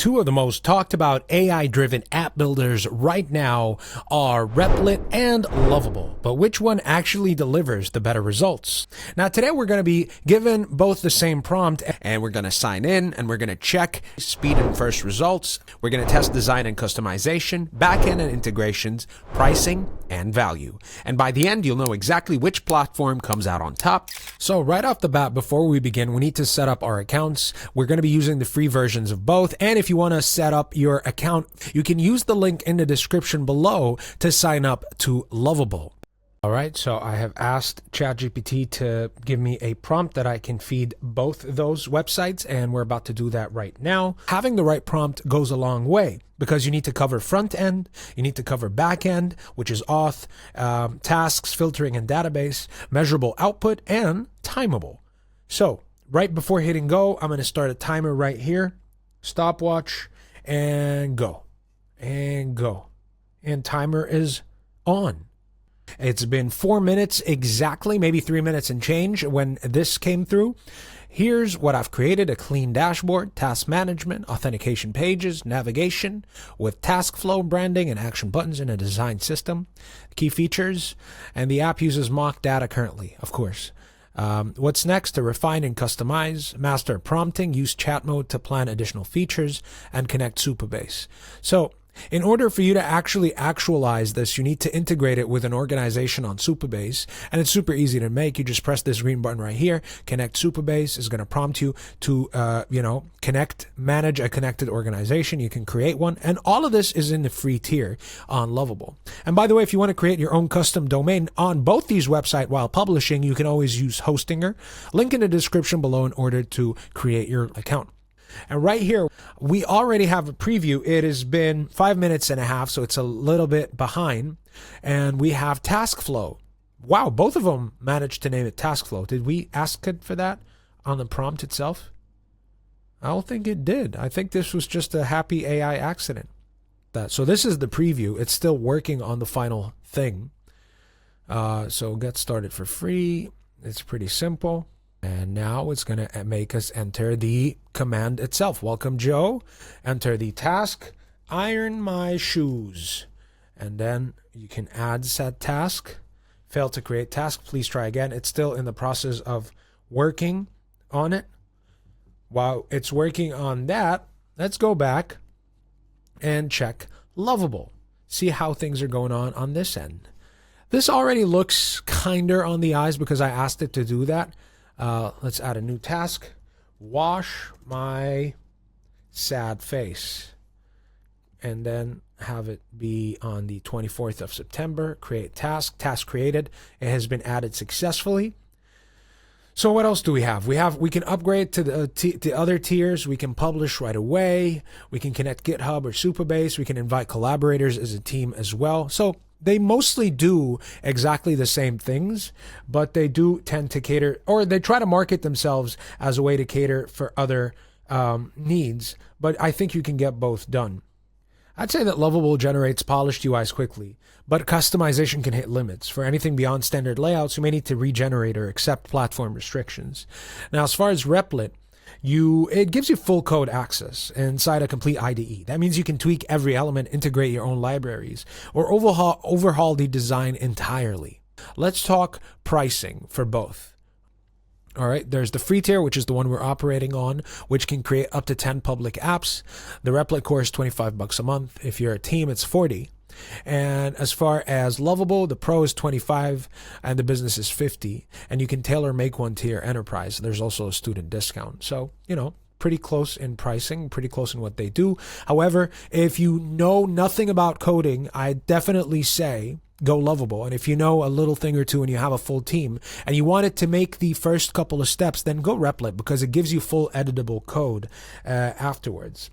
Two of the most talked about AI-driven app builders right now are Replit and Lovable, but which one actually delivers the better results? Now today we're going to be given both the same prompt and we're going to sign in and we're going to check speed and first results. We're going to test design and customization, backend and integrations, pricing, and value. And by the end, you'll know exactly which platform comes out on top. So right off the bat, before we begin, we need to set up our accounts. We're going to be using the free versions of both. And if you want to set up your account, you can use the link in the description below to sign up to Lovable. All right, so I have asked ChatGPT to give me a prompt that I can feed both those websites, and we're about to do that right now. Having the right prompt goes a long way because you need to cover front end, you need to cover back end, which is auth, tasks, filtering and database, measurable output, and timable. So right before hitting go, I'm going to start a timer right here, stopwatch, and go, and go. And timer is on. It's been 4 minutes exactly, maybe 3 minutes and change when this came through. Here's what I've created: a clean dashboard, task management, authentication pages, navigation with task flow, branding, and action buttons in a design system. Key features, and the app uses mock data currently, of course. What's next? To refine and customize, master prompting, use chat mode to plan additional features, and connect Supabase. So in order for you to actually actualize this, you need to integrate it with an organization on Supabase, and it's super easy to make. You just press this green button right here. Connect Supabase is going to prompt you to, manage a connected organization. You can create one, and all of this is in the free tier on Lovable. And by the way, if you want to create your own custom domain on both these websites while publishing, you can always use Hostinger. Link in the description below in order to create your account. And right here, we already have a preview. It has been 5 minutes and a half, so it's a little bit behind. And we have task flow. Wow, both of them managed to name it task flow. Did we ask it for that on the prompt itself? I don't think it did. I think this was just a happy AI accident. So this is the preview. It's still working on the final thing. So get started for free. It's pretty simple. And now it's going to make us enter the command itself. Welcome, Joe. Enter the task, iron my shoes. And then you can add set task. Failed to create task. Please try again. It's still in the process of working on it. While it's working on that, let's go back and check Lovable. See how things are going on this end. This already looks kinder on the eyes because I asked it to do that. Let's add a new task. Wash my sad face. And then have it be on the 24th of September. Create task. Task created. It has been added successfully. So what else do we have? We can upgrade to the other tiers. We can publish right away. We can connect GitHub or Supabase. We can invite collaborators as a team as well. So they mostly do exactly the same things, but they do tend to cater, or they try to market themselves as a way to cater for other needs. But I think you can get both done. I'd say that Lovable generates polished UIs quickly, but customization can hit limits. For anything beyond standard layouts, you may need to regenerate or accept platform restrictions. Now, as far as Replit, it gives you full code access inside a complete IDE. That means you can tweak every element, integrate your own libraries, or overhaul the design entirely. Let's talk pricing for both. All right, there's the free tier, which is the one we're operating on, which can create up to 10 public apps. The Replit core is $25 a month. If you're a team, it's $40. And as far as Lovable, the Pro is $25 and the Business is $50. And you can tailor make one to your enterprise. There's also a student discount. So, pretty close in pricing, pretty close in what they do. However, if you know nothing about coding, I definitely say go Lovable. And if you know a little thing or two and you have a full team and you want it to make the first couple of steps, then go Replit because it gives you full editable code afterwards.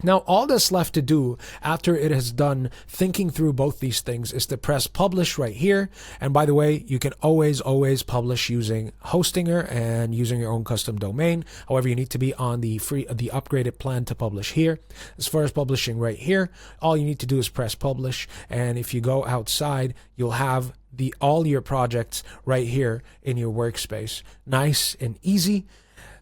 Now, all that's left to do after it has done thinking through both these things is to press publish right here. And by the way, you can always publish using Hostinger and using your own custom domain. However, you need to be on the upgraded plan to publish here. As far as publishing right here, all you need to do is press publish. And if you go outside, you'll have all your projects right here in your workspace. Nice and easy.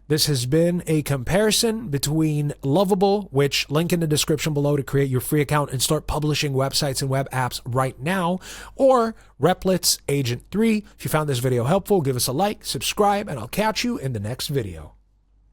This has been a comparison between Lovable, which link in the description below to create your free account and start publishing websites and web apps right now, or Replit's Agent 3. If you found this video helpful, give us a like, subscribe, and I'll catch you in the next video.